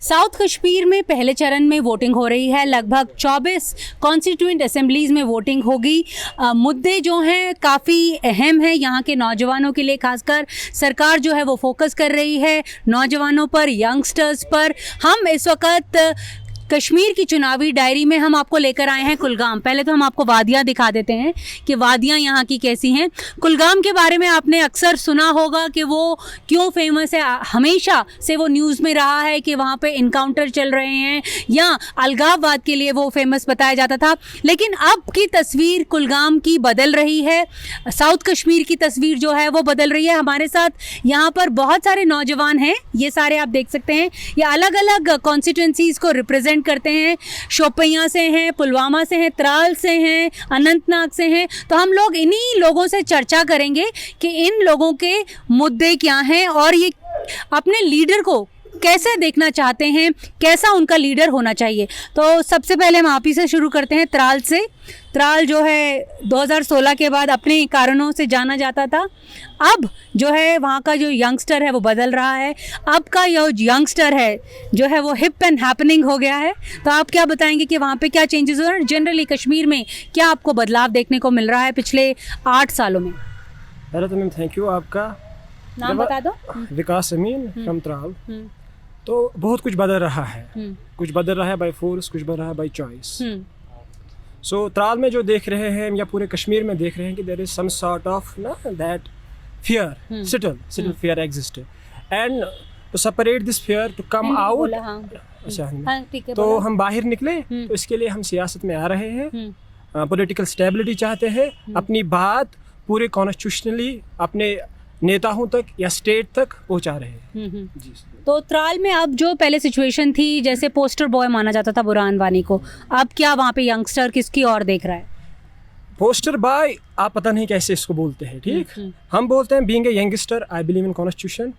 South Kashmir में पहले चरण में वोटिंग हो रही है। लगभग 24 कॉन्स्टिट्यूएंट असेंबलीज़ में वोटिंग होगी। मुद्दे जो हैं काफ़ी अहम हैं यहाँ के नौजवानों के लिए। खासकर सरकार जो है वो फोकस कर रही है नौजवानों पर, यंगस्टर्स पर। हम इस वक्त कश्मीर की चुनावी डायरी में हम आपको लेकर आए हैं कुलगाम। पहले तो हम आपको वादियाँ दिखा देते हैं कि वादियाँ यहाँ की कैसी हैं। कुलगाम के बारे में आपने अक्सर सुना होगा कि वो क्यों फेमस है। हमेशा से वो न्यूज़ में रहा है कि वहाँ पे इनकाउंटर चल रहे हैं या अलगाववाद के लिए वो फेमस बताया जाता था। लेकिन अब की तस्वीर कुलगाम की बदल रही है। साउथ कश्मीर की तस्वीर जो है वो बदल रही है। हमारे साथ यहाँ पर बहुत सारे नौजवान हैं। ये सारे आप देख सकते हैं, ये अलग अलग कॉन्स्टिट्यूंसीज़ को रिप्रेजेंट करते हैं। शोपियां से हैं, पुलवामा से हैं, त्राल से हैं, अनंतनाग से हैं। तो हम लोग इन्हीं लोगों से चर्चा करेंगे कि इन लोगों के मुद्दे क्या हैं और ये अपने लीडर को कैसे देखना चाहते हैं, कैसा उनका लीडर होना चाहिए। तो सबसे पहले हम आप ही से शुरू करते हैं, त्राल से। त्राल जो है 2016 के बाद अपने कारणों से जाना जाता था। अब जो है वहाँ का जो यंगस्टर है वो बदल रहा है। अब का जो यंगस्टर है जो है वो हिप एंड हैपनिंग हो गया है। तो आप क्या बताएंगे कि वहाँ पे क्या चेंजेस हो रहे हैं? जनरली कश्मीर में क्या आपको बदलाव देखने को मिल रहा है पिछले 8 सालों में? पहले तो मैम थैंक यू। आपका नाम बता दो। विकास अमीन फ्रॉम त्राल। तो बहुत कुछ बदल रहा है। कुछ बदल रहा है बाय फोर्स, कुछ बदल रहा है बाय चॉइस। सो त्राल में जो देख रहे हैं या पूरे कश्मीर में देख रहे हैं कि there is some sort of that fear, subtle fear exist and to separate this fear to come out. अच्छा, तो हम बाहर निकले तो इसके लिए हम सियासत में आ रहे हैं। पॉलिटिकल स्टेबिलिटी चाहते हैं, अपनी बात पूरे कॉन्स्टिट्यूशनली अपने नेताओं तक या स्टेट तक पहुंचा रहे हैं। जी। तो त्राल में अब जो पहले सिचुएशन थी, जैसे पोस्टर बॉय माना जाता था बुरहान वानी को, अब क्या वहाँ पे यंगस्टर किसकी ओर देख रहा है? पोस्टर बॉय आप पता नहीं कैसे इसको बोलते हैं, ठीक। हम बोलते हैं being a youngster I believe in constitution,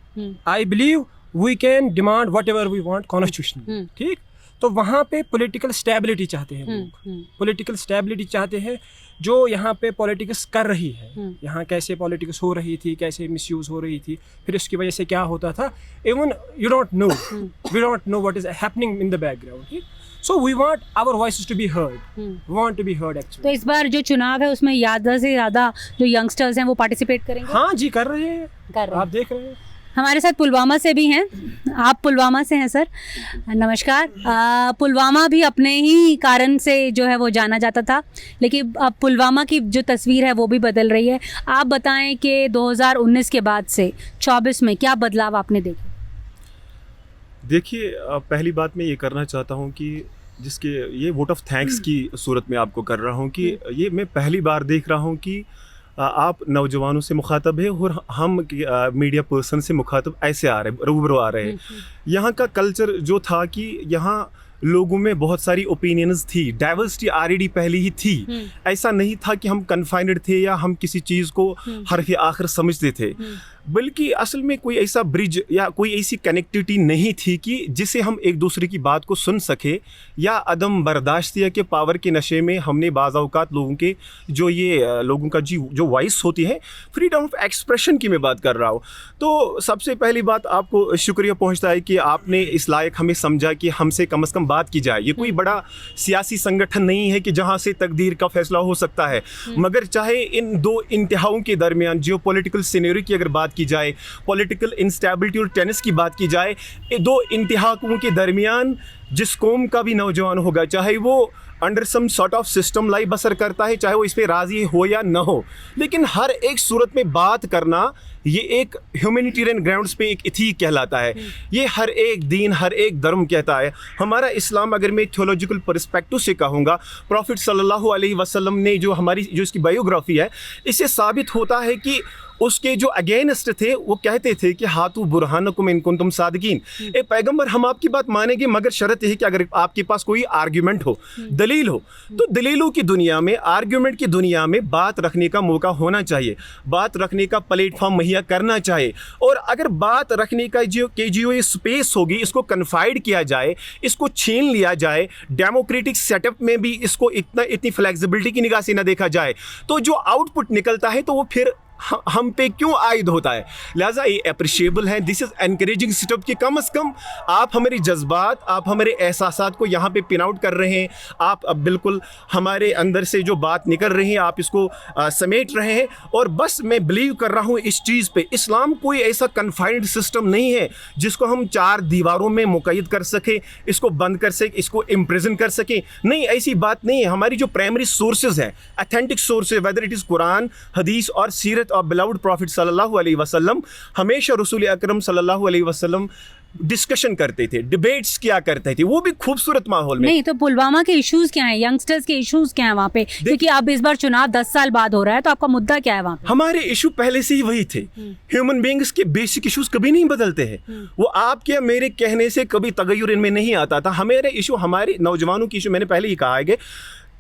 I believe we can demand whatever we want constitution, ठीक। तो वहाँ पे पॉलिटिकल स्टेबिलिटी चाहते हैं लोग, पॉलिटिकल स्टेबिलिटी चाहते हैं। जो यहाँ पे पॉलिटिक्स कर रही है, यहाँ कैसे पॉलिटिक्स हो रही थी, कैसे मिसयूज हो रही थी, फिर उसकी वजह से क्या होता था, even you don't know, we don't know what is happening in the background. So we want our voices to be heard, we want to be heard actually. तो इस बार जो चुनाव है उसमें ज़्यादा से ज़्यादा जो यंगस्टर्स हैं वो पार्टिसिपेट करेंगे? हाँ जी, कर रहे हैं, आप देख रहे हैं। हमारे साथ पुलवामा से भी हैं। आप पुलवामा से हैं सर, नमस्कार। पुलवामा भी अपने ही कारण से जो है वो जाना जाता था, लेकिन अब पुलवामा की जो तस्वीर है वो भी बदल रही है। आप बताएं कि 2019 के बाद से 24 में क्या बदलाव आपने देखे? देखिए, पहली बात मैं ये करना चाहता हूँ कि जिसके ये वोट ऑफ थैंक्स की सूरत में आपको कर रहा हूँ कि ये मैं पहली बार देख रहा हूँ कि आप नौजवानों से मुखातब है और हम मीडिया पर्सन से मुखातब ऐसे आ रहे, रूबरू आ रहे हैं। यहाँ का कल्चर जो था कि यहाँ लोगों में बहुत सारी ओपिनियंस थी, डाइवर्सिटी ऑलरेडी पहले ही थी। ऐसा नहीं था कि हम कन्फाइंड थे या हम किसी चीज़ को हरफ आखिर समझते थे, बल्कि असल में कोई ऐसा ब्रिज या कोई ऐसी कनेक्टिविटी नहीं थी कि जिसे हम एक दूसरे की बात को सुन सके, या अदम बर्दाश्तिया के पावर के नशे में हमने बाज़ औक़ात लोगों के जो ये लोगों का जो वॉइस होती है, फ्रीडम ऑफ एक्सप्रेशन की मैं बात कर रहा हूँ। तो सबसे पहली बात आपको शुक्रिया पहुँचता है कि आपने इस लायक हमें समझा कि हमसे कम से कम बात की जाए। ये कोई बड़ा सियासी संगठन नहीं है कि जहाँ से तकदीर का फैसला हो सकता है, मगर चाहे इन दो इंतहाओं के दरमियान जियो पॉलिटिकल सिनेरियो की अगर बात की जाए, पॉलिटिकल इंस्टेबिलिटी और टेनिस की बात की जाए, दो इंतहाओं के दरमियान जिस कौम का भी नौजवान होगा, चाहे वो under some sort of system life बसर करता है, चाहे वो इस पे राजी हो या ना हो, लेकिन हर एक सूरत में बात करना ये एक ह्यूमैनिटेरियन ग्राउंड्स पे एक इथीक कहलाता है। ये हर एक दीन, हर एक धर्म कहता है। हमारा इस्लाम, अगर मैं थियोलॉजिकल पर्सपेक्टिव से कहूँगा, प्रॉफिट सल्लल्लाहु अलैहि वसल्लम ने जो हमारी जो इसकी बायोग्राफी है, इससे साबित होता है कि उसके जो अगेंस्ट थे वो कहते थे कि हाथू बुरहानकुम इन कुंतुम सादिकीन। ए पैगंबर, हम आपकी बात मानेंगे मगर शर्त है कि अगर आपके पास कोई आर्ग्यूमेंट हो, दलील हो। तो दलीलों की दुनिया में, आर्ग्यूमेंट की दुनिया में बात रखने का मौका होना चाहिए, बात रखने का प्लेटफॉर्म मुहैया करना चाहिए। और अगर बात रखने का जो ये स्पेस होगी, इसको कन्फाइड किया जाए, इसको छीन लिया जाए, डेमोक्रेटिक सेटअप में भी इसको इतनी फ्लेक्सिबिलिटी की निगाह से न देखा जाए, तो जो आउटपुट निकलता है तो वो फिर हम पे क्यों आयद होता है। लिहाजा ये अप्रिशिएबल है, दिस इज़ एनकरेजिंग स्टेप कि कम से कम आप हमारे जज्बात, आप हमारे एहसासात को यहाँ पे पिन आउट कर रहे हैं, आप अब बिल्कुल हमारे अंदर से जो बात निकल रही है आप इसको समेट रहे हैं। और बस मैं बिलीव कर रहा हूँ इस चीज़ पे, इस्लाम कोई ऐसा कन्फाइंड सिस्टम नहीं है जिसको हम 4 दीवारों में मुक़य्यद कर सकें, इसको बंद कर सकें, इसको इम्प्रिजन कर सकें। नहीं, ऐसी बात नहीं है। हमारी जो प्राइमरी सोर्सेज हैं, authentic sources, whether it is Quran, हदीस और सीरत ऑफ बिलाउड प्रॉफिट सल्लल्लाहु अलैहि वसल्लम, हमेशा रसूल अकरम सल्लल्लाहु अलैहि वसल्लम डिस्कशन करते थे, डिबेट्स किया करते थे, वो भी खूबसूरत माहौल में। नहीं तो पुलवामा के इश्यूज क्या हैं, यंगस्टर्स के इश्यूज क्या हैं वहाँ पे, क्योंकि अब इस बार चुनाव 10 साल बाद हो रहा है, तो आपका मुद्दा क्या है वहाँ पे? हमारे इशू पहले से ही वही थे। ह्यूमन बीइंग्स के बेसिक इश्यूज कभी नहीं बदलते हैं, वो आपके मेरे कहने से कभी तगय्युर इनमें नहीं आता था। हमारे इशू, हमारे नौजवानों की इशू, मैंने पहले ही कहा है कि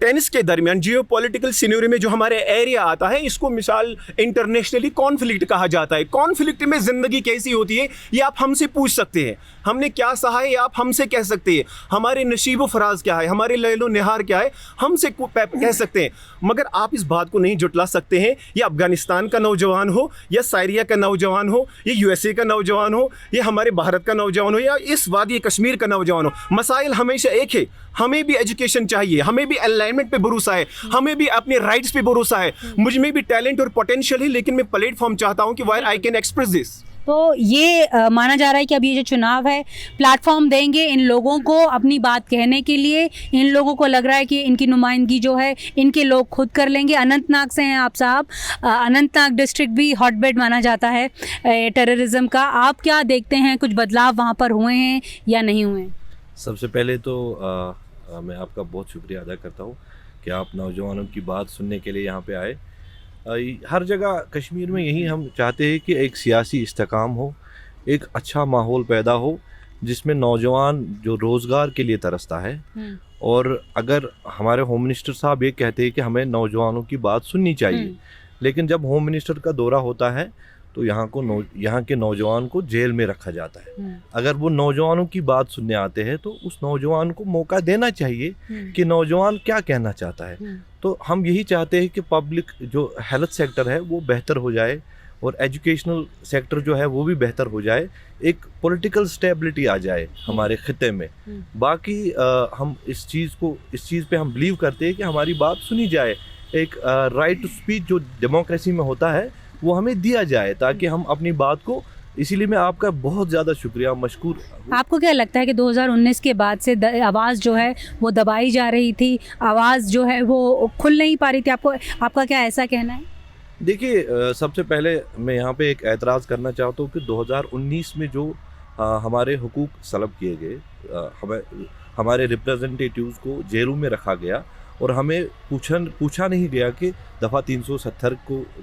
टेनिस के दरमियान जियो पॉलिटिकल सिनेरियो में जो हमारे एरिया आता है, इसको मिसाल इंटरनेशनली कॉन्फ्लिक्ट कहा जाता है। कॉन्फ्लिक्ट में ज़िंदगी कैसी होती है ये आप हमसे पूछ सकते हैं, हमने क्या सहा है ये आप हमसे कह सकते हैं, हमारे नशीब व फराज क्या है, हमारे लैलो निहार क्या है, हमसे कह सकते हैं। मगर आप इस बात को नहीं जुटला सकते हैं, ये अफगानिस्तान का नौजवान हो या साइरिया का नौजवान हो, ये USA का नौजवान हो, ये हमारे भारत का नौजवान हो या इस वादी कश्मीर का नौजवान हो, मसाइल हमेशा एक है। हमें भी एजुकेशन चाहिए, हमें भी अलाइनमेंट पे भरोसा है, हमें भी अपने राइट्स पे भरोसा है, मुझ में भी टैलेंट और पोटेंशियल है, लेकिन मैं प्लेटफॉर्म चाहता हूँ कि wire I can express this. तो ये माना जा रहा है कि अब ये जो चुनाव है प्लेटफॉर्म देंगे इन लोगों को अपनी बात कहने के लिए, इन लोगों को लग रहा है कि इनकी नुमाइंदगी जो है इनके लोग खुद कर लेंगे। अनंतनाग से हैं आप साहब, अनंतनाग डिस्ट्रिक्ट भी हॉटबेड माना जाता है टेररिज्म का, आप क्या देखते हैं, कुछ बदलाव वहाँ पर हुए हैं या नहीं हुए? सबसे पहले तो मैं आपका बहुत शुक्रिया अदा करता हूँ कि आप नौजवानों की बात सुनने के लिए यहाँ पे आए। हर जगह कश्मीर में यही हम चाहते हैं कि एक सियासी इस्तेकाम हो, एक अच्छा माहौल पैदा हो जिसमें नौजवान जो रोज़गार के लिए तरसता है, और अगर हमारे होम मिनिस्टर साहब ये कहते हैं कि हमें नौजवानों की बात सुननी चाहिए, लेकिन जब होम मिनिस्टर का दौरा होता है तो यहाँ के नौजवान को जेल में रखा जाता है। अगर वो नौजवानों की बात सुनने आते हैं तो उस नौजवान को मौका देना चाहिए कि नौजवान क्या कहना चाहता है। तो हम यही चाहते हैं कि पब्लिक जो हेल्थ सेक्टर है वो बेहतर हो जाए और एजुकेशनल सेक्टर जो है वो भी बेहतर हो जाए, एक पॉलिटिकल स्टेबिलिटी आ जाए हमारे खिते में। बाकी हम इस चीज़ पे हम बिलीव करते हैं कि हमारी बात सुनी जाए, एक राइट टू स्पीच जो डेमोक्रेसी में होता है वो हमें दिया जाए ताकि हम अपनी बात को, इसीलिए मैं आपका बहुत ज़्यादा शुक्रिया मशकूर। आपको क्या लगता है कि 2019 के बाद से आवाज़ जो है वो दबाई जा रही थी, आवाज़ जो है वो खुल नहीं पा रही थी, आपका क्या ऐसा कहना है? देखिए, सबसे पहले मैं यहाँ पे एक एतराज़ करना चाहता हूँ कि 2019 में जो हमारे हुकूक सलब किए गए, हमारे रिप्रेजेंटेटिव्स को जेलों में रखा गया और हमें पूछा नहीं गया कि दफ़ा 370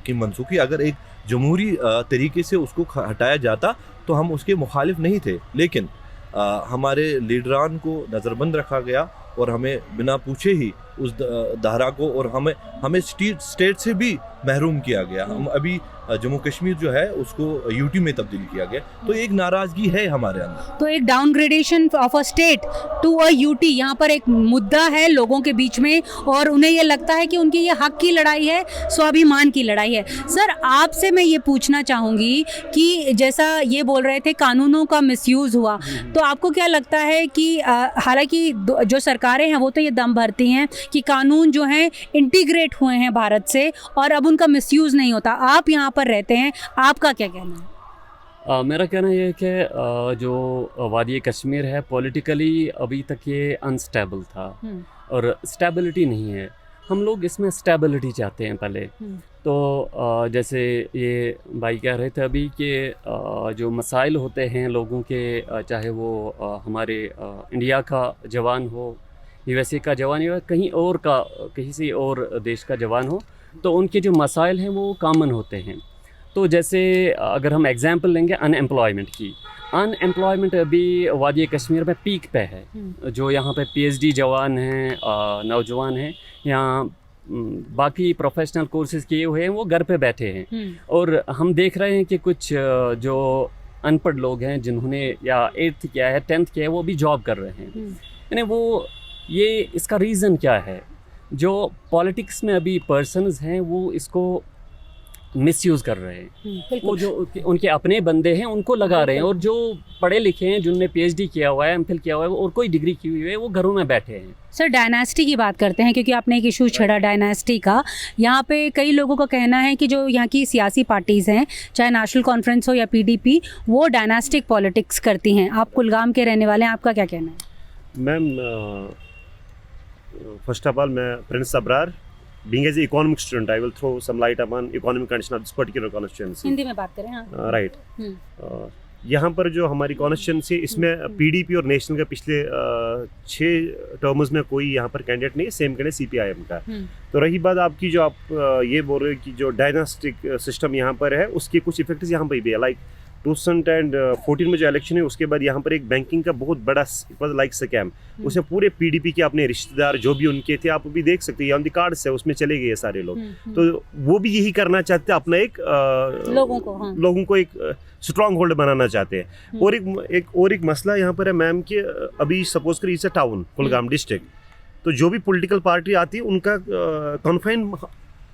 की मनसूखी, अगर एक जमहूरी तरीके से उसको हटाया जाता तो हम उसके मुखालिफ नहीं थे, लेकिन हमारे लीडरान को नज़रबंद रखा गया और हमें बिना पूछे ही उस धारा को, और हमें स्टेट से भी महरूम किया गया। हम अभी जम्मू कश्मीर जो है उसको यूटी में तब्दील किया गया, तो एक नाराज़गी है हमारे अंदर। तो एक downgradation of a state to a UT यहाँ पर एक मुद्दा है लोगों के बीच में, और उन्हें ये लगता है कि उनकी ये हक की लड़ाई है, स्वाभिमान की लड़ाई है। सर, आपसे मैं ये पूछना चाहूँगी कि जैसा ये बोल रहे थे कानूनों का मिसयूज़ हुआ, तो आपको क्या लगता है कि हालांकि जो सरकारें हैं वो तो ये दम भरती हैं कि कानून जो हैं इंटीग्रेट हुए हैं भारत से और अब उनका मिसयूज़ नहीं होता, आप यहाँ पर रहते हैं, आपका क्या कहना है? मेरा कहना यह है कि जो वादी कश्मीर है पॉलिटिकली अभी तक ये अनस्टेबल था और स्टेबिलिटी नहीं है। हम लोग इसमें स्टेबिलिटी चाहते हैं पहले। तो जैसे ये भाई कह रहे थे अभी कि जो मसाइल होते हैं लोगों के, चाहे वो हमारे इंडिया का जवान हो, USA का जवान हो, कहीं और का किसी और देश का जवान हो, तो उनके जो मसाइल हैं वो कॉमन होते हैं। तो जैसे अगर हम एग्जांपल लेंगे अनएम्प्लॉयमेंट की, अनएम्प्लॉयमेंट अभी वादी कश्मीर में पीक पे है। जो यहाँ पे PhD जवान हैं, नौजवान हैं, यहाँ बाकी प्रोफेशनल कोर्सेज किए हुए हैं, वो घर पे बैठे हैं। और हम देख रहे हैं कि कुछ जो अनपढ़ लोग हैं जिन्होंने या 8th किया है 10th किया है वो भी जॉब कर रहे हैं। यानी वो ये इसका रीज़न क्या है? जो पॉलिटिक्स में अभी पर्सन्स हैं वो इसको मिसयूज़ कर रहे हैं। वो बिल्कुल। जो उनके अपने बंदे हैं उनको लगा रहे हैं, और जो पढ़े लिखे हैं, जिनने PhD किया हुआ है, MPhil किया हुआ है और कोई डिग्री की हुई है, वो घरों में बैठे हैं। सर डायनास्टी की बात करते हैं, क्योंकि आपने एक इशू छेड़ा डायनास्टी का। यहाँ पे कई लोगों का कहना है कि जो यहाँ की सियासी पार्टीज़ हैं, चाहे नेशनल कॉन्फ्रेंस हो या PDP, वो डायनास्टिक पॉलिटिक्स करती हैं। आप कुलगाम के रहने वाले हैं, आपका क्या कहना है? मैम, फर्स्ट ऑफ ऑल मैं Prince Abrar, being as an economic student, I will throw some light upon economic condition of this particular constituency. Hindi में बात करें। हाँ। राइट। यहाँ पर जो हमारी कॉन्स्टिट्यूंसी, इसमें PDP और नेशनल के पिछले 6 टर्म्स में कोई यहाँ पर कैंडिडेट नहीं है, सेम कैंडिडेट CPIM का। तो रही बात आपकी, जो आप ये बोल रहे हो कि जो डायनास्टिक सिस्टम यहाँ पर है, उसके कुछ इफेक्ट्स यहाँ पर भी है। लाइक 2014 में जो इलेक्शन है, उसके बाद यहाँ पर एक बैंकिंग का बहुत बड़ा लाइक स्कैम, उसमें पूरे PDP के अपने रिश्तेदार जो भी उनके थे, आप भी देख सकते हैं ऑन द कार्ड्स है, उसमें चले गए सारे लोग। तो वो भी यही करना चाहते हैं, अपना एक लोगों को एक स्ट्रॉन्ग होल्ड बनाना चाहते हैं। और एक मसला यहाँ पर है मैम कि अभी सपोज करिए it's a town Kulgam district, तो जो भी पॉलिटिकल पार्टी आती है उनका कॉन्फाइन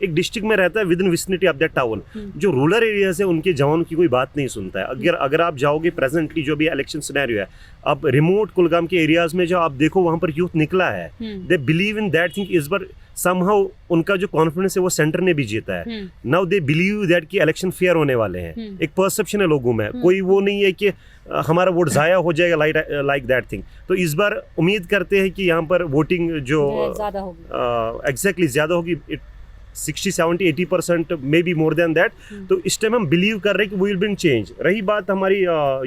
एक डिस्ट्रिक्ट में रहता है, with in vicinity of that town. जो रूरल एरियाज है, उनके जवानों की कोई बात नहीं सुनता है। अगर आप जाओगे प्रेजेंटली जो भी इलेक्शन सिनेरियो है, अब रिमोट कुलगाम के एरियाज में जो आप देखो, वहाँ पर यूथ निकला है, they believe in that thing. इस बार समहाउ उनका जो कॉन्फिडेंस है वो सेंटर ने भी जीता है। नाउ दे बिलीव दैट कि इलेक्शन फेयर होने वाले हैं। एक परसेप्शन है लोगों में, कोई वो नहीं है कि हमारा वोट ज़ाया हो जाएगा, लाइक दैट थिंग। तो इस बार उम्मीद करते हैं कि यहाँ पर वोटिंग जो एग्जैक्टली ज़्यादा होगी, 60-70-80%, may be more than that. तो इस टाइम हम बिलीव कर रहे हैं कि वी विल ब्रिंग चेंज। रही बात हमारी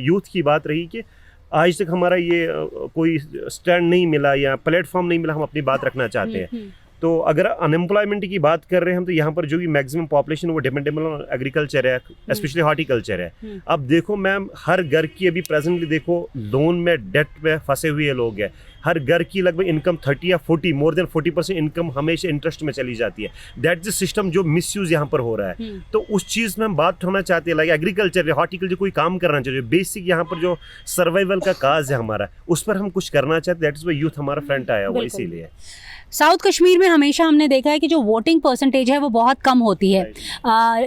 यूथ की बात रही कि आज तक हमारा ये कोई स्टैंड नहीं मिला या प्लेटफॉर्म नहीं मिला, हम अपनी बात रखना चाहते हैं। तो अगर अनएम्प्लॉयमेंट की बात कर रहे हैं हम, तो यहाँ पर जो भी मैक्सिमम पॉपुलेशन वो डिपेंडेबल ऑन एग्रीकल्चर है, स्पेशली हॉर्टिकल्चर है। अब देखो मैम, हर घर की अभी प्रेजेंटली देखो लोन में, डेट में फंसे हुए लोग हैं। हर घर की लगभग इनकम 30 या 40, मोर देन 40% इनकम हमेशा इंटरेस्ट में चली जाती है। दैट इज सिस्टम जो मिसयूज यहाँ पर हो रहा है। तो उस चीज़ में हम बात होना चाहते हैं, लाइक एग्रीकल्चर, हॉर्टिकल्चर, कोई काम करना चाहिए। बेसिक यहाँ पर जो सर्वाइवल का काज है हमारा, उस पर हम कुछ करना चाहते हैं। दैट इज वाई यूथ हमारा फ्रंट आया हुआ, इसीलिए। साउथ कश्मीर में हमेशा हमने देखा है कि जो वोटिंग परसेंटेज है वो बहुत कम होती है।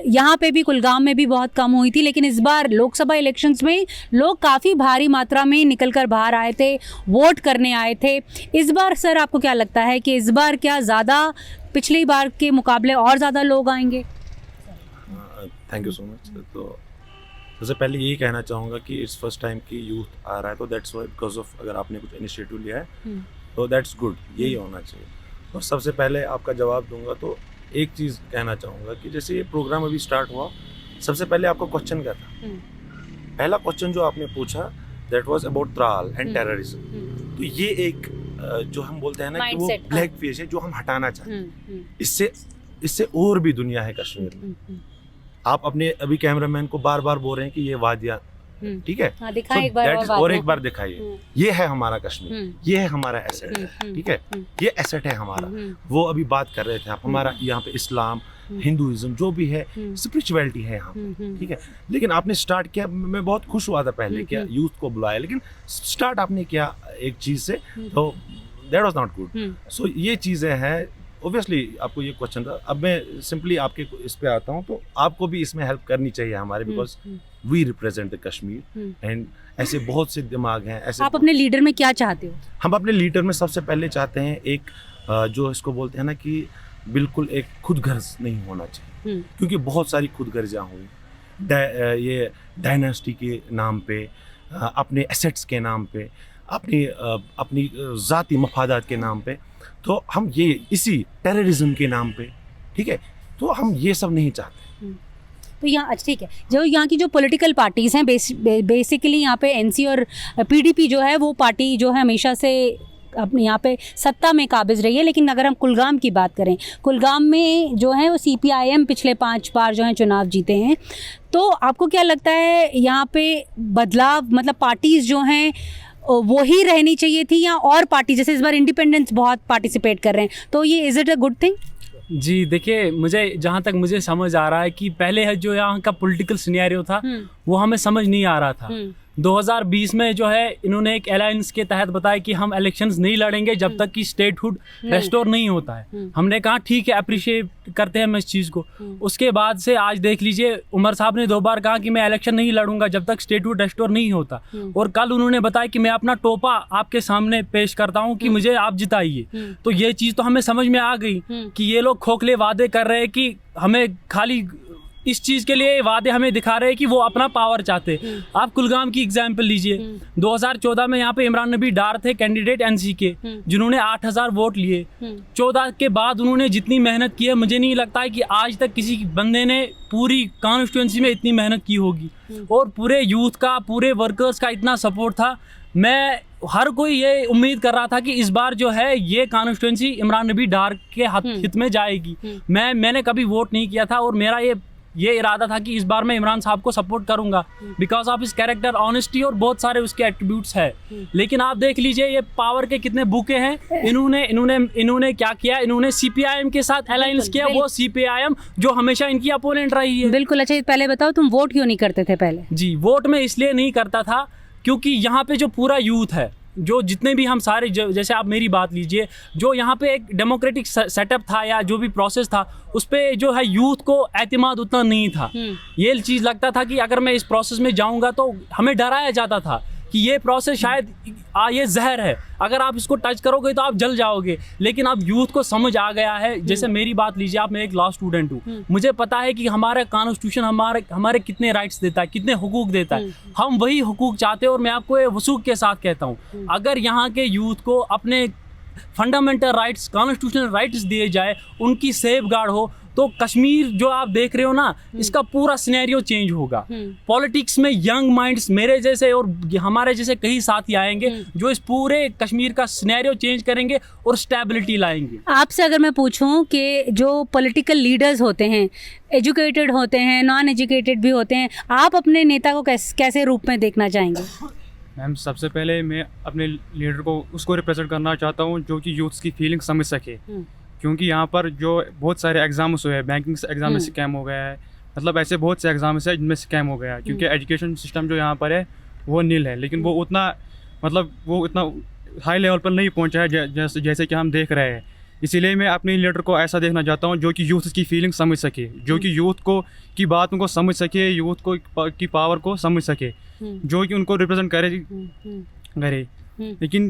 यहाँ पे भी कुलगाम में भी बहुत कम हुई थी, लेकिन इस बार लोकसभा इलेक्शंस में लोग काफ़ी भारी मात्रा में निकल कर बाहर आए थे, वोट करने आए थे। इस बार सर आपको क्या लगता है कि इस बार क्या ज़्यादा पिछली बार के मुकाबले और ज़्यादा लोग आएंगे? Thank you so much. तो सबसे पहले यही कहना चाहूँगा कि इट्स फर्स्ट टाइम कि यूथ आ रहा है, तो दैट्स वाई, बिकॉज ऑफ अगर आपने कुछ इनिशिएटिव लिया है तो दैट्स गुड, यही होना चाहिए। और सबसे पहले आपका जवाब दूंगा तो एक चीज़ कहना चाहूँगा कि जैसे ये प्रोग्राम अभी स्टार्ट हुआ, सबसे पहले आपका क्वेश्चन क्या था? पहला क्वेश्चन जो आपने पूछा, that was about Tral and terrorism. तो ये एक जो हम बोलते हैं ना कि वो ब्लैक फेस है जो हम हटाना चाहते हैं। इससे और भी दुनिया है कश्मीर में। आप अपने अभी कैमरामैन को बार बार बोल रहे हैं कि ये वादियाँ, ठीक है, और एक बार दिखाइए, ये है हमारा कश्मीर, ये है हमारा एसेट है, ठीक है, ये एसेट है हमारा। वो अभी बात कर रहे थे आप, हमारा यहाँ पे इस्लाम, हिंदुइज्म जो भी है, स्पिरिचुअलिटी है यहाँ पे, ठीक है। लेकिन आपने स्टार्ट किया, मैं बहुत खुश हुआ था पहले क्या यूथ को बुलाया, लेकिन स्टार्ट आपने किया एक चीज़ से, तो दैट वाज नॉट गुड। सो ये चीज़ें हैं। ओबियसली आपको ये क्वेश्चन था, अब मैं सिंपली आपके इस पे आता हूँ, तो आपको भी इसमें हेल्प करनी चाहिए हमारे, because we represent the Kashmir and ऐसे बहुत से दिमाग हैं। ऐसे आप अपने लीडर में क्या चाहते हो? हम अपने लीडर में सबसे पहले चाहते हैं एक जो इसको बोलते हैं ना कि बिल्कुल एक खुदगर्ज नहीं होना चाहिए, क्योंकि बहुत सारी खुदगर्जियाँ हुई ये डायनेस्टी के नाम पे, अपने एसेट्स के नाम पे, अपनी ज़ाती मफादात के नाम पे। तो हम ये इसी टेररिज्म के नाम पे, ठीक है, तो हम ये सब नहीं चाहते। तो यहाँ अच्छा ठीक है, जो यहाँ की जो पॉलिटिकल पार्टीज़ हैं, बेसिकली यहाँ पे NC और PDP जो है वो पार्टी जो है हमेशा से अपने यहाँ पे सत्ता में काबिज रही है। लेकिन अगर हम कुलगाम की बात करें, कुलगाम में जो है वो CPIM पिछले 5 बार जो है चुनाव जीते हैं। तो आपको क्या लगता है यहाँ पे बदलाव, मतलब पार्टीज़ जो हैं वो ही रहनी चाहिए थी या और पार्टी, जैसे इस बार इंडिपेंडेंट्स बहुत पार्टिसिपेट कर रहे हैं, तो ये is it a good thing? जी देखिए, मुझे जहाँ तक मुझे समझ आ रहा है कि पहले जो यहाँ का पॉलिटिकल सिनेरियो था वो हमें समझ नहीं आ रहा था। 2020 में जो है इन्होंने एक अलायंस के तहत बताया कि हम इलेक्शंस नहीं लड़ेंगे जब तक कि स्टेटहुड रेस्टोर नहीं होता है। हमने कहा ठीक है, अप्रिशिएट करते हैं हम इस चीज़ को। उसके बाद से आज देख लीजिए, उमर साहब ने 2 बार कहा कि मैं इलेक्शन नहीं लड़ूंगा जब तक स्टेटहुड रेस्टोर नहीं होता, और कल उन्होंने बताया कि मैं अपना टोपा आपके सामने पेश करता हूँ कि मुझे आप जिताइए। तो ये चीज़ तो हमें समझ में आ गई कि ये लोग खोखले वादे कर रहे हैं कि हमें खाली इस चीज़ के लिए वादे हमें दिखा रहे हैं कि वो अपना पावर चाहते हैं। आप कुलगाम की एग्जाम्पल लीजिए, 2014 में यहाँ पे इमरान नबी डार थे कैंडिडेट एनसी के, जिन्होंने 8000 वोट लिए। 14 के बाद उन्होंने जितनी मेहनत की है, मुझे नहीं लगता है कि आज तक किसी बंदे ने पूरी कॉन्स्टिट्यूंसी में इतनी मेहनत की होगी, और पूरे यूथ का, पूरे वर्कर्स का इतना सपोर्ट था। मैं हर कोई ये उम्मीद कर रहा था कि इस बार जो है ये कॉन्स्टिट्यूंसी इमरान नबी डार के हित में जाएगी। मैंने कभी वोट नहीं किया था, और मेरा ये इरादा था कि इस बार मैं इमरान साहब को सपोर्ट करूंगा बिकॉज ऑफ इस कैरेक्टर, ऑनेस्टी और बहुत सारे उसके एट्रीब्यूट्स है। लेकिन आप देख लीजिए ये पावर के कितने भूखे हैं। इन्होंने क्या किया, इन्होंने सीपीआईएम के साथ अलायंस किया, वो सीपीआईएम जो हमेशा इनकी अपोनेंट रही है। बिल्कुल। अच्छा, पहले बताओ तुम वोट क्यों नहीं करते थे पहले? जी, वोट मैं इसलिए नहीं करता था क्योंकि यहाँ पे जो पूरा यूथ है, जो जितने भी हम सारे, जैसे आप मेरी बात लीजिए, जो यहाँ पे एक डेमोक्रेटिक सेटअप था या जो भी प्रोसेस था, उस पे जो है यूथ को एतमाद उतना नहीं था। ये चीज़ लगता था कि अगर मैं इस प्रोसेस में जाऊँगा तो हमें डराया जाता था कि ये प्रोसेस शायद ये जहर है, अगर आप इसको टच करोगे तो आप जल जाओगे। लेकिन अब यूथ को समझ आ गया है। जैसे मेरी बात लीजिए आप, मैं एक लॉ स्टूडेंट हूँ, मुझे पता है कि हमारा कॉन्स्टिट्यूशन हमारे कितने राइट्स देता है, कितने हुकूक देता है। हम वही हुकूक चाहते हैं, और मैं आपको वसूख के साथ कहता हूँ, अगर यहाँ के यूथ को अपने फंडामेंटल राइट्स, कॉन्स्टिट्यूशनल राइट्स दिए जाए, उनकी सेफ गार्ड हो, तो कश्मीर जो आप देख रहे हो ना, इसका पूरा सिनेरियो चेंज होगा। पॉलिटिक्स में यंग माइंड्स मेरे जैसे और हमारे जैसे कई साथी आएंगे जो इस पूरे कश्मीर का सिनेरियो चेंज करेंगे और स्टेबिलिटी लाएंगे। आपसे अगर मैं पूछूं कि जो पॉलिटिकल लीडर्स होते हैं, एजुकेटेड होते हैं, नॉन एजुकेटेड भी होते हैं, आप अपने नेता को कैसे रूप में देखना चाहेंगे? मैम, सबसे पहले मैं अपने लीडर को उसको रिप्रेजेंट करना चाहता हूँ जो कि यूथ्स की फीलिंग समझ सके, क्योंकि यहाँ पर जो बहुत सारे एग्जाम्स हुए हैं, बैंकिंग एग्जाम में स्कैम हो गया है, मतलब ऐसे बहुत से एग्जाम्स हैं जिनमें स्कैम हो गया है, क्योंकि एजुकेशन सिस्टम जो यहाँ पर है वो नील है, लेकिन वो उतना हाई लेवल पर नहीं पहुँचा है जैसे कि हम देख रहे हैं। इसीलिए मैं अपने लीडर को ऐसा देखना चाहता हूँ जो कि यूथ की फीलिंग समझ सके, जो कि यूथ को की बातों को समझ सके, यूथ को की पावर को समझ सके, जो कि उनको रिप्रेजेंट करे। लेकिन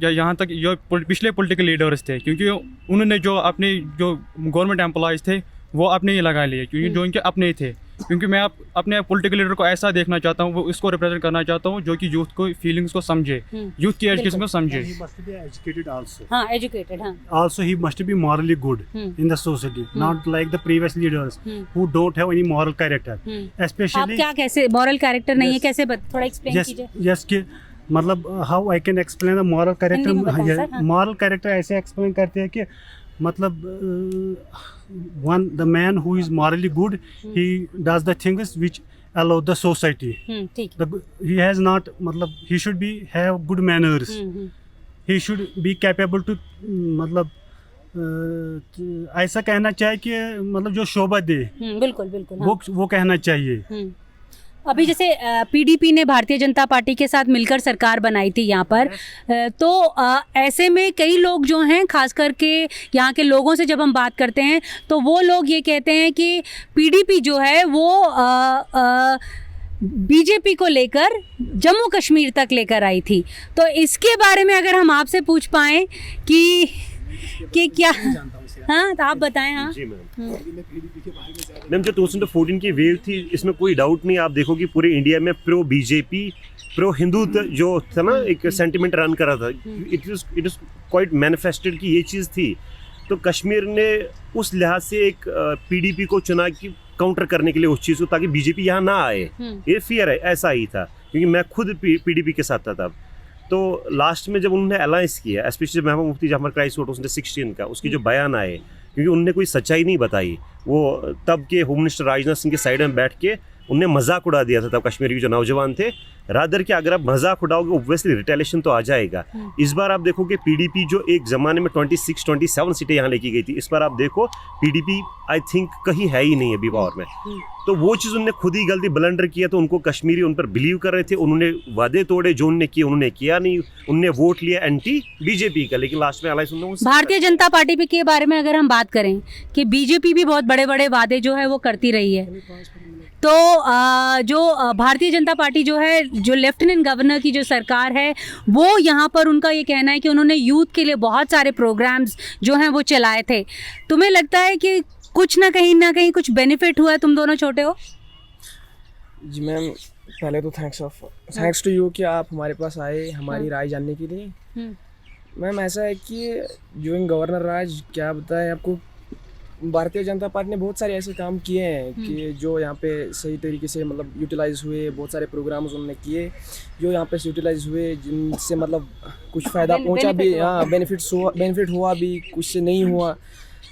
यहाँ तक जो पिछले पॉलिटिकल लीडर्स थे, क्योंकि उन्होंने जो अपने जो गवर्नमेंट एम्प्लॉयज़ थे वो अपने ही लगा लिए, क्योंकि जो इनके अपने थे। क्योंकि मैं अपने पॉलिटिकल लीडर को ऐसा देखना चाहता हूँ, वो इसको रिप्रेजेंट करना चाहता हूँ जो कि यूथ को फीलिंग्स को समझे, यूथ की एजुकेशन को समझे। Also he must be morally good in the society, not like the previous leaders who don't have any moral character. Especially आप क्या कैसे मॉरल कैरेक्टर नहीं है, कैसे थोड़ा एक्सप्लेन कीजिए। yes कि मतलब how I can explain the moral character. Moral character ऐसे explain करते हैं कि मतलब the man who is morally good, he does the things which allow the society. He has not मतलब he should have good manners. He should be capable to मतलब ऐसा कहना चाहिए कि मतलब जो शोभा दे, बिल्कुल बिल्कुल, वो कहना चाहिए। अभी जैसे पीडीपी ने भारतीय जनता पार्टी के साथ मिलकर सरकार बनाई थी यहाँ पर, तो ऐसे में कई लोग जो हैं, खास करके यहाँ के लोगों से जब हम बात करते हैं तो वो लोग ये कहते हैं कि पीडीपी जो है वो बीजेपी को लेकर जम्मू कश्मीर तक लेकर आई थी। तो इसके बारे में अगर हम आपसे पूछ पाएँ कि क्या, हाँ तो आप बताएं। हाँ जी मैम, जो 2014 की वेव थी इसमें कोई डाउट नहीं, आप देखो कि पूरे इंडिया में प्रो बीजेपी, प्रो हिंदू जो था ना, एक सेंटिमेंट रन कर रहा था। इट इज क्वाइट मैनिफेस्टेड कि ये चीज़ थी। तो कश्मीर ने उस लिहाज से एक पीडीपी को चुना कि काउंटर करने के लिए उस चीज़ को, ताकि बीजेपी यहाँ ना आए। ये फियर है, ऐसा ही था, क्योंकि मैं खुद पीडीपी के साथ था तब। तो लास्ट में जब उन्होंने अलायंस किया, स्पेशली महबूब मुफ्ती जहाँ पर क्राइसिस 2016 का, उसकी जो बयान आए, क्योंकि उन्होंने कोई सच्चाई नहीं बताई, वो तब के होम मिनिस्टर राजनाथ सिंह के साइड में बैठ के उनने मजाक उड़ा दिया था तब कश्मीर के जो नौजवान थे। रादर कि अगर आप मजाक उड़ाओगे ऑब्वियसली रिटेलिएशन तो आ जाएगा। इस बार आप देखो कि पीडीपी जो एक ज़माने में 26-27 सीटें यहाँ लेके गई थी, इस बार आप देखो पीडीपी आई थिंक कहीं है ही नहीं अभी पावर में। तो वो चीज़ उनने खुद ही गलती ब्लंडर किया, तो उनको कश्मीरी उन पर बिलीव कर रहे थे, उन्होंने वादे तोड़े जो उन्होंने किए उन्होंने किया नहीं, उनने वोट लिया एंटी बीजेपी का, लेकिन लास्ट में अलायंस उन्होंने भारतीय जनता पार्टी के बारे में अगर हम बात करें कि बीजेपी भी बहुत बड़े बड़े वादे जो है वो करती रही है, तो जो भारतीय जनता पार्टी जो है, जो लेफ्टिनेंट गवर्नर की जो सरकार है, वो यहाँ पर उनका ये कहना है कि उन्होंने यूथ के लिए बहुत सारे प्रोग्राम्स जो हैं वो चलाए थे। तुम्हें लगता है कि कुछ ना कहीं कुछ बेनिफिट हुआ है? तुम दोनों छोटे हो। जी मैम, पहले तो थैंक्स टू यू कि आप हमारे पास आए हमारी राय जानने के लिए। मैम ऐसा है कि जो गवर्नर राज क्या बताए आपको, भारतीय जनता पार्टी ने बहुत सारे ऐसे काम किए हैं कि जो यहाँ पे सही तरीके से मतलब यूटिलाइज हुए, बहुत सारे प्रोग्राम्स उन्होंने किए जो यहाँ पे यूटिलाइज हुए, जिनसे मतलब कुछ फ़ायदा पहुँचा भी, हाँ बेनिफिट हुआ भी, कुछ से नहीं हुआ।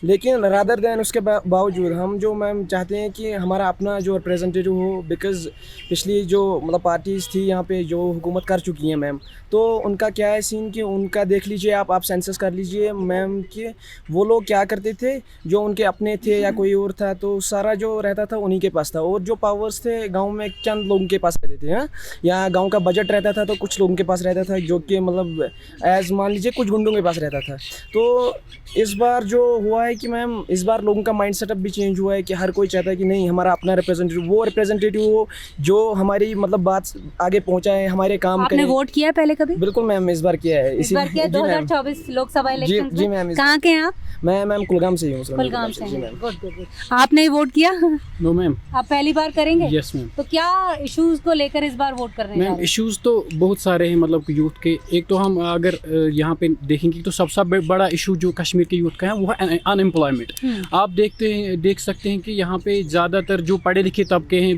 लेकिन रादर दैन उसके बावजूद हम जो मैम चाहते हैं कि हमारा अपना जो रिप्रेजेंटेटिव हो, बिकॉज़ पिछली जो मतलब पार्टीज़ थी यहाँ पे जो हुकूमत कर चुकी हैं मैम, तो उनका क्या है सीन कि उनका देख लीजिए आप सेंसस कर लीजिए मैम कि वो लोग क्या करते थे, जो उनके अपने थे या कोई और था, तो सारा जो रहता था उन्हीं के पास था, और जो पावर्स थे गांव में चंद लोगों के पास रहते थे। हाँ, या गांव का बजट रहता था तो कुछ लोगों के पास रहता था, जो कि मतलब एज मान लीजिए कुछ गुंडों के पास रहता था। तो इस बार जो हुआ है कि मैम इस बार लोगों का माइंड सेटअप भी चेंज हुआ है कि हर कोई चाहता है कि नहीं हमारा अपना रिप्रेजेंटेटिव हो जो हमारी मतलब बात आगे पहुंचाए, हमारे काम आपने करे। वोट किया है पहले कभी? बिल्कुल मैम, इस बार किया है। इस बार किया 2024 लोकसभा इलेक्शन। जी मैम। कहाँ के हैं आप? मैं मैम कुलगाम से ही हूँ। कुलगाम से जी हैं। मैम। गुड। आपने वोट किया? No ma'am. आप पहली बार करेंगे? Yes ma'am. तो क्या इश्यूज को लेकर इस बार वोट कर रहे हैं? मैम इश्यूज तो बहुत सारे हैं, मतलब यूथ के। एक तो हम अगर यहाँ पे देखेंगे तो सबसे बड़ा इशू जो कश्मीर के यूथ का है वो है अनएम्प्लॉयमेंट। आप देख सकते हैं कि यहाँ पे ज़्यादातर जो पढ़े लिखे तबके हैं,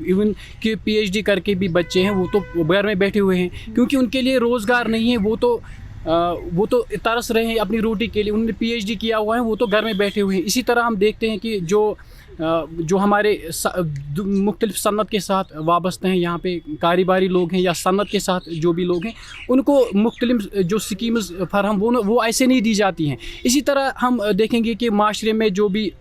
इवन कि PhD करके भी बच्चे हैं, वो तो घर में बैठे हुए हैं क्योंकि उनके लिए रोज़गार नहीं है। वो तो तरस रहे हैं अपनी रोटी के लिए। उन्होंने PhD किया हुआ है, वो तो घर में बैठे हुए हैं। इसी तरह हम देखते हैं कि जो हमारे मुख्तलिफ सन्नत के साथ वाबस्ते हैं, यहाँ पे कारीबारी लोग हैं या सन्नत के साथ जो भी लोग हैं, उनको मुख्तलिफ जो स्कीम्स फराहम वो ऐसे नहीं दी जाती हैं। इसी तरह हम देखेंगे कि माशरे में जो भी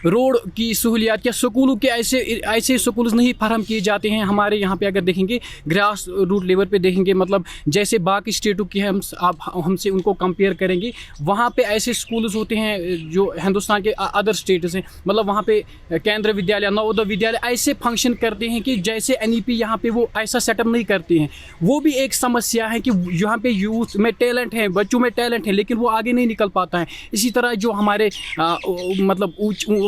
रोड की सहूलियात या स्कूलों के ऐसे स्कूल्स नहीं फराहम किए जाते हैं हमारे यहाँ पे। अगर देखेंगे ग्रास रूट लेवल पे देखेंगे, मतलब जैसे बाकी स्टेटों की आप हमसे उनको कंपेयर करेंगे, वहाँ पे ऐसे स्कूल्स होते हैं जो हिंदुस्तान के अदर स्टेट्स हैं, मतलब वहाँ पे केंद्र विद्यालय, नवोदय विद्यालय ऐसे फंक्शन करते हैं कि जैसे NEP यहाँ पे वो ऐसा सेटअप नहीं करते हैं। वो भी एक समस्या है कि यहाँ पे यूथ में टैलेंट है, बच्चों में टैलेंट है, लेकिन वो आगे नहीं निकल पाता है। इसी तरह जो हमारे मतलब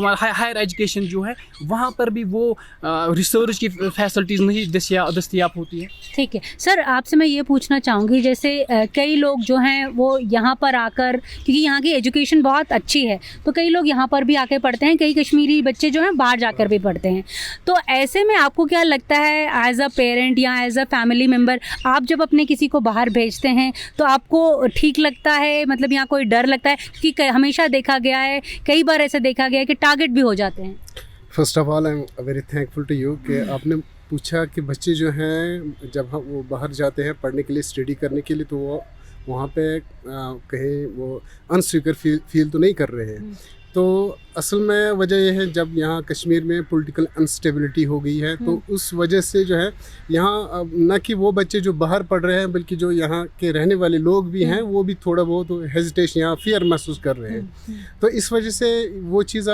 हायर एजुकेशन जो है, वहाँ पर भी वो रिसर्च की फैसिलिटीज़ नहीं दस्तयाब होती है। ठीक है सर, आपसे मैं ये पूछना चाहूँगी, जैसे कई लोग जो हैं वो यहाँ पर आकर, क्योंकि यहाँ की एजुकेशन बहुत अच्छी है, तो कई लोग यहाँ पर भी आके पढ़ते हैं, कई कश्मीरी बच्चे जो हैं बाहर जाकर भी पढ़ते हैं। तो ऐसे में आपको क्या लगता है एज अ पेरेंट या एज अ फैमिली मेम्बर, आप जब अपने किसी को बाहर भेजते हैं तो आपको ठीक लगता है, मतलब यहाँ कोई डर लगता है? क्योंकि हमेशा देखा गया है, कई बार ऐसा देखा गया है कि टारगेट भी हो जाते हैं। First of all I am very thankful to you कि आपने पूछा कि बच्चे जो हैं जब हम वो बाहर जाते हैं पढ़ने के लिए, स्टडी करने के लिए, तो वो वहाँ पे कहीं वो अनसिक्योर फील तो नहीं कर रहे हैं। तो असल में वजह यह है, जब यहाँ कश्मीर में पॉलिटिकल अनस्टेबिलिटी हो गई है, तो उस वजह से जो है यहाँ न कि वो बच्चे जो बाहर पढ़ रहे हैं, बल्कि जो यहाँ के रहने वाले लोग भी हैं, वो भी थोड़ा बहुत हेजिटेशन या फियर महसूस कर रहे हैं। तो इस वजह से वो चीज़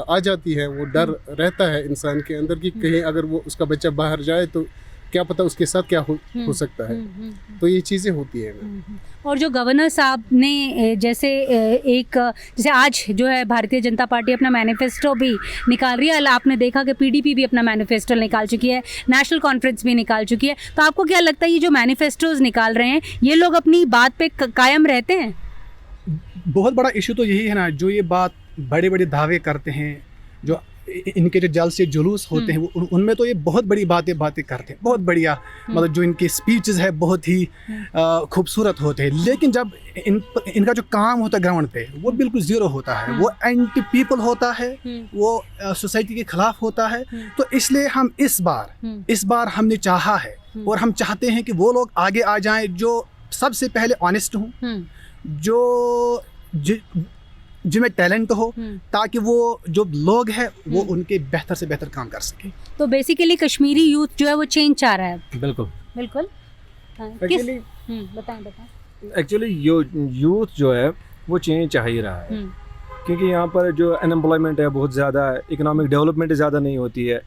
आ जाती है, वो डर रहता है इंसान के अंदर कि कहीं अगर वो उसका बच्चा बाहर जाए तो क्या पता उसके साथ क्या हो सकता है। तो ये चीज़ें होती हैं। और जो गवर्नर साहब ने जैसे आज जो है भारतीय जनता पार्टी अपना मैनिफेस्टो भी निकाल रही है, आपने देखा कि PDP भी अपना मैनिफेस्टो निकाल चुकी है, नेशनल कॉन्फ्रेंस भी निकाल चुकी है। तो आपको क्या लगता है ये जो मैनिफेस्टोज निकाल रहे हैं, ये लोग अपनी बात पे कायम रहते हैं? बहुत बड़ा इशू तो यही है ना, जो ये बात बड़े बड़े दावे करते हैं, जो इनके जो जल से जुलूस होते हैं उनमें तो ये बहुत बड़ी बातें करते हैं, बहुत बढ़िया, मतलब जो इनके स्पीचेस है बहुत ही खूबसूरत होते हैं, लेकिन जब इनका जो काम होता है ग्राउंड पे वो बिल्कुल ज़ीरो होता है, वो एंटी पीपल होता है, वो सोसाइटी के खिलाफ होता है। तो इसलिए हम इस बार हमने चाहा है और हम चाहते हैं कि वो लोग आगे आ जाएं जो सबसे पहले ऑनेस्ट हों, जो जिनमें टैलेंट हो, ताकि वो जो लोग हैं वो उनके बेहतर से बेहतर काम कर सके। तो बेसिकली कश्मीरी यूथ जो है वो चेंज चाह रहा है। बिल्कुल बिल्कुल। बताएं। एक्चुअली यूथ जो है वो चेंज चाह ही रहा है, क्योंकि यहाँ पर जो अनएम्प्लॉयमेंट है बहुत ज़्यादा है, इकोनॉमिक डेवलपमेंट ज़्यादा नहीं होती है।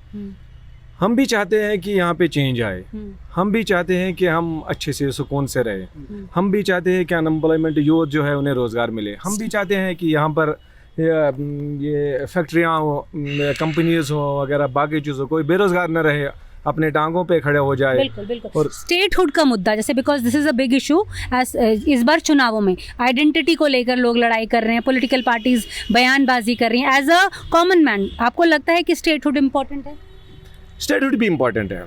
हम भी चाहते हैं कि यहाँ पे चेंज आए, हम भी चाहते हैं कि हम अच्छे से सुकून से रहे, हम भी चाहते हैं कि अनएम्प्लॉयमेंट यूथ जो है उन्हें रोज़गार मिले, हम भी चाहते हैं कि यहाँ पर ये फैक्ट्रियाँ हो, कंपनीज हो वगैरह बाकी चीज़ों, कोई बेरोज़गार न रहे, अपने टांगों पे खड़े हो जाए। बिल्कुल। और स्टेटहुड का मुद्दा जैसे because this is a big issue इस बार चुनावों में आइडेंटिटी को लेकर लोग लड़ाई कर रहे हैं, पॉलिटिकल पार्टीज बयानबाजी कर रही हैं। एज अ कॉमन मैन आपको लगता है कि स्टेटहुड इम्पोर्टेंट है? स्टेटहुड भी इम्पोर्टेंट है,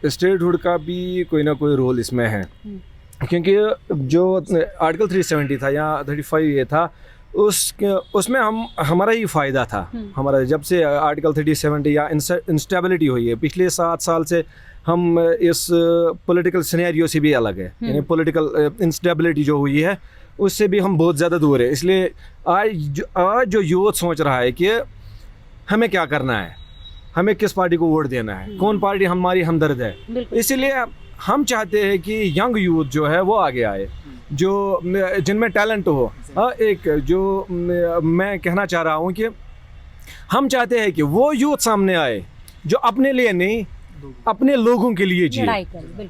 स्टेटहुड का भी कोई ना कोई रोल इसमें है, क्योंकि जो आर्टिकल 370 था या 35 ये था, उसमें हमारा ही फ़ायदा था। हमारा जब से आर्टिकल 370 या इंस्टेबिलिटी हुई है पिछले 7 साल से, हम इस पॉलिटिकल सिनेरियो से भी अलग है, यानी पॉलिटिकल इंस्टेबिलिटी जो हुई है उससे भी हम बहुत ज़्यादा दूर है। इसलिए आज जो यूथ सोच रहा है कि हमें क्या करना है, हमें किस पार्टी को वोट देना है, कौन पार्टी हमारी हमदर्द है, इसीलिए हम चाहते हैं कि यंग यूथ जो है वो आगे आए, जो जिनमें टैलेंट हो। एक जो मैं कहना चाह रहा हूँ कि हम चाहते हैं कि वो यूथ सामने आए जो अपने लिए नहीं, अपने लोगों के लिए जिए,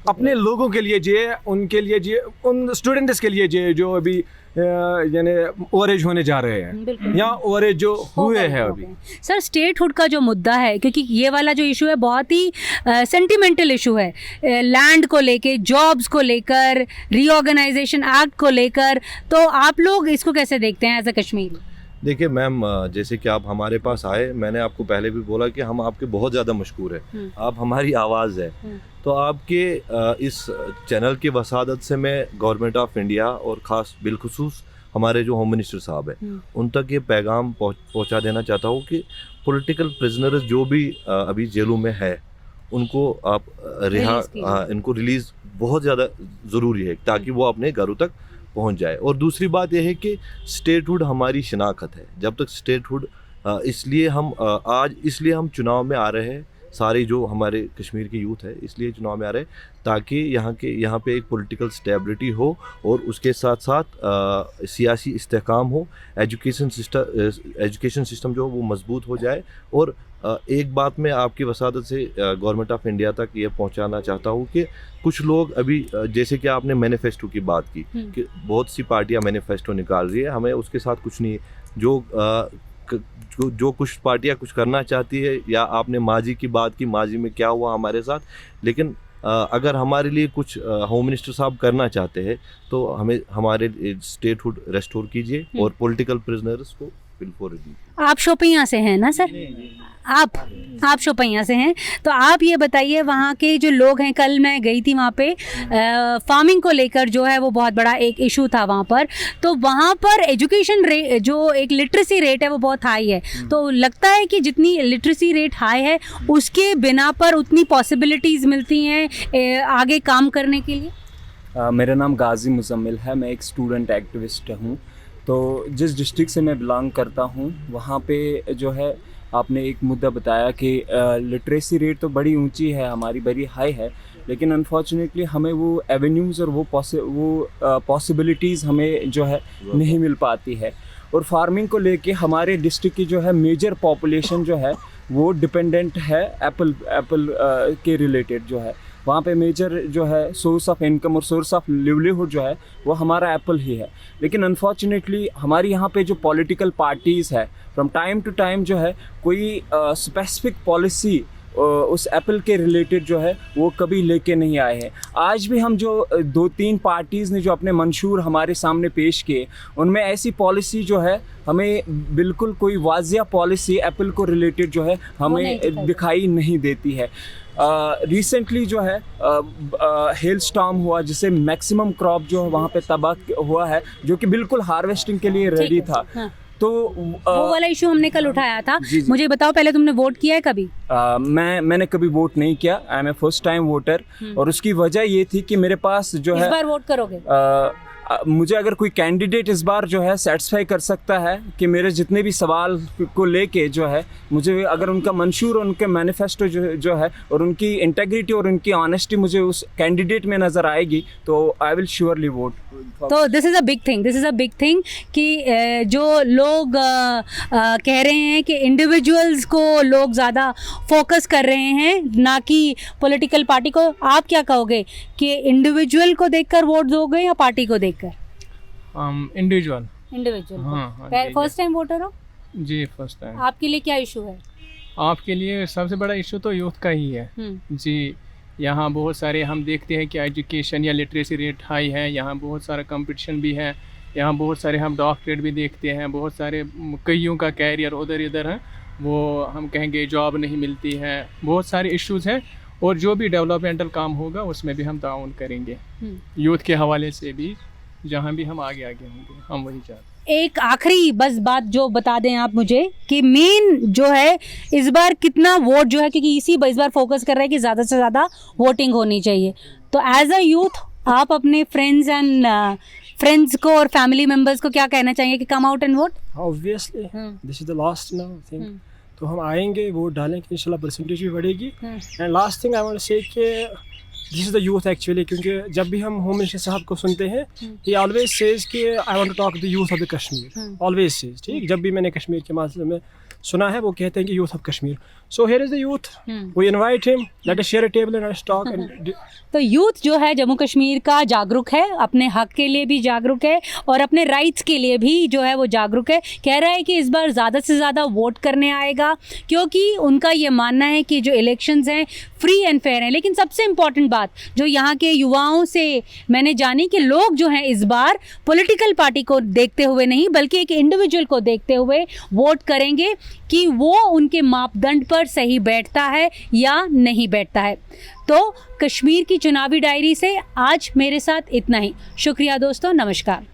अपने लोगों के लिए जिए, उनके लिए जिए, उन स्टूडेंट्स के लिए जिए जो अभी यानी ओवरेज होने जा रहे हैं या ओवरेज जो हुए हैं अभी। सर स्टेटहुड का जो मुद्दा है, क्योंकि ये वाला जो इशू है बहुत ही सेंटिमेंटल इशू है, लैंड को लेके, जॉब्स को लेकर, रीऑर्गेनाइजेशन एक्ट को लेकर, तो आप लोग इसको कैसे देखते हैं एज अ कश्मीरी? देखिए मैम, जैसे कि आप हमारे पास आए, मैंने आपको पहले भी बोला कि हम आपके बहुत ज़्यादा मशहूर हैं, आप हमारी आवाज़ है, तो आपके इस चैनल की वसादत से मैं गवर्नमेंट ऑफ इंडिया और ख़ास बिलखुसूस हमारे जो होम मिनिस्टर साहब हैं उन तक ये पैगाम पहुंचा देना चाहता हूँ कि पॉलिटिकल प्रिजनर्स जो भी अभी जेलों में है उनको आप इनको रिलीज़ बहुत ज़्यादा ज़रूरी है, ताकि वो अपने घरों तक पहुंच जाए। और दूसरी बात यह है कि स्टेटहुड हमारी शिनाख्त है, जब तक स्टेटहुड इसलिए हम चुनाव में आ रहे हैं, सारे जो हमारे कश्मीर के यूथ है इसलिए चुनाव में आ रहे हैं, ताकि यहाँ पे एक पॉलिटिकल स्टेबिलिटी हो और उसके साथ साथ सियासी इस्तेहकाम हो, एजुकेशन सिस्टम जो वो मजबूत हो जाए। और एक बात मैं आपकी वसादत से गवर्नमेंट ऑफ इंडिया तक ये पहुंचाना चाहता हूँ कि कुछ लोग अभी, जैसे कि आपने मैनिफेस्टो की बात की कि बहुत सी पार्टियां मैनिफेस्टो निकाल रही है, हमें उसके साथ कुछ नहीं, जो कुछ पार्टियां कुछ करना चाहती है, या आपने माजी की बात की, माजी में क्या हुआ हमारे साथ, लेकिन अगर हमारे लिए कुछ होम मिनिस्टर साहब करना चाहते हैं तो हमें हमारे स्टेटहुड रेस्टोर कीजिए और पॉलिटिकल प्रिजनर्स को बिल्कुल। आप शोपियां से हैं ना सर? आप शोपियां से हैं, तो आप ये बताइए वहाँ के जो लोग हैं, कल मैं गई थी वहाँ पे, फार्मिंग को लेकर जो है वो बहुत बड़ा एक इशू था वहाँ पर, तो वहाँ पर एजुकेशन रेट, जो एक लिटरेसी रेट है वो बहुत हाई है, तो लगता है कि जितनी लिटरेसी रेट हाई है उसके बिना पर उतनी पॉसिबिलिटीज़ मिलती हैं आगे काम करने के लिए। मेरा नाम गाजी मुजम्मिल है, मैं एक स्टूडेंट एक्टिविस्ट हूँ। तो जिस डिस्ट्रिक्ट से मैं बिलोंग करता हूँ वहाँ पे जो है आपने एक मुद्दा बताया कि लिटरेसी रेट तो बड़ी ऊंची है हमारी, बड़ी हाई है, लेकिन अनफॉर्चुनेटली हमें वो एवेन्यूज़ और वो पॉसिबिलिटीज़ हमें जो है नहीं मिल पाती है। और फार्मिंग को लेके हमारे डिस्ट्रिक्ट की जो है मेजर पॉपुलेशन जो है वो डिपेंडेंट है एप्पल के रिलेटेड, जो है वहाँ पे मेजर जो है सोर्स ऑफ इनकम और सोर्स ऑफ लिवलीहुड जो है वो हमारा एप्पल ही है। लेकिन अनफॉर्चुनेटली हमारी यहाँ पे जो पॉलिटिकल पार्टीज़ है फ्रॉम टाइम टू टाइम जो है कोई स्पेसिफिक पॉलिसी उस एप्पल के रिलेटेड जो है वो कभी लेके नहीं आए हैं। आज भी हम जो 2-3 पार्टीज़ ने जो अपने मंशूर हमारे सामने पेश किए, उनमें ऐसी पॉलिसी जो है हमें बिल्कुल कोई वाजिया पॉलिसी एप्पल को रिलेटेड जो है हमें दिखाई नहीं देती है। रिसेंटली जो है हेल स्टॉर्म हुआ, जिससे मैक्सिमम क्रॉप जो वहाँ पे तबाह हुआ है, जो कि बिल्कुल हार्वेस्टिंग के लिए रेडी था। हाँ। तो वो वाला इशू हमने कल उठाया था। जी। मुझे बताओ, पहले तुमने वोट किया है कभी? मैंने कभी वोट नहीं किया। I am a first time voter, और उसकी वजह ये थी कि मेरे पास जो है इस बार वोट करोगे? मुझे अगर कोई कैंडिडेट इस बार जो है सेटिस्फाई कर सकता है कि मेरे जितने भी सवाल को लेके जो है, मुझे अगर उनका मंशूर और उनके मैनिफेस्टो जो है और उनकी इंटेग्रिटी और उनकी ऑनेस्टी मुझे उस कैंडिडेट में नज़र आएगी, तो आई विल श्योरली वोट। तो this is a big thing कि जो लोग कह रहे हैं कि इंडिविजुअल्स को लोग ज़्यादा फोकस कर रहे हैं, ना कि पॉलिटिकल पार्टी को। आप क्या कहोगे कि इंडिविजुअल को देखकर वोट दोगे या पार्टी को देखकर? इंडिविजुअल। हाँ, फर्स्ट टाइम वोटर हो जी? First time. आपके लिए क्या इशू है? आपके लिए सबसे बड़ा इशू तो यूथ का ही है जी। यहाँ बहुत सारे हम देखते हैं कि एजुकेशन या लिटरेसी रेट हाई है, यहाँ बहुत सारा कंपटीशन भी है, यहाँ बहुत सारे हम डॉक्टरेट भी देखते हैं, बहुत सारे कईयों का कैरियर उधर इधर है, वो हम कहेंगे जॉब नहीं मिलती है, बहुत सारे इश्यूज़ हैं। और जो भी डेवलपमेंटल काम होगा उसमें भी हम ताउन करेंगे, यूथ के हवाले से भी, जहाँ भी हम आगे होंगे हम वही चाहते हैं। एक आखिरी बस बात जो बता दें आप मुझे कि मेन जो है इस बार कितना वोट जो है, क्योंकि इस बार फोकस कर रहे हैं कि ज़्यादा से ज़्यादा वोटिंग होनी चाहिए, तो एज अ यूथ आप अपने फ्रेंड्स को और फैमिली मेम्बर्स को क्या कहना चाहिए कि come out and vote? Obviously this is the last now thing, तो हम आएंगे, वोट डालेंगे, इंशाल्लाह परसेंटेज भी बढ़ेगी। And last thing I want to say कि this is the youth actually, क्योंकि जब भी हम होम मिनिस्टर साहब को सुनते हैं, ही ऑलवेज सेज कि I want to talk the youth of the Kashmir, always says. ठीक, जब भी मैंने कश्मीर के मामले में सुना है, वो कहते हैं कि youth of Kashmir. So here is the youth, we invite him, let us share a table and let's talk. तो यूथ जो है जम्मू कश्मीर का जागरूक है, अपने हक के लिए भी जागरूक है और अपने राइट्स के लिए भी जो है वो जागरूक है। कह रहा है कि इस बार ज़्यादा से ज़्यादा वोट करने आएगा, क्योंकि उनका ये मानना है कि जो इलेक्शंस हैं फ्री एंड फेयर हैं। लेकिन सबसे इम्पॉर्टेंट बात जो यहाँ के युवाओं से मैंने जानी कि लोग जो हैं इस बार पॉलिटिकल पार्टी को देखते हुए नहीं, बल्कि एक इंडिविजुअल को देखते हुए वोट करेंगे कि वो उनके मापदंड पर सही बैठता है या नहीं बैठता है। तो कश्मीर की चुनावी डायरी से आज मेरे साथ इतना ही। शुक्रिया दोस्तों, नमस्कार।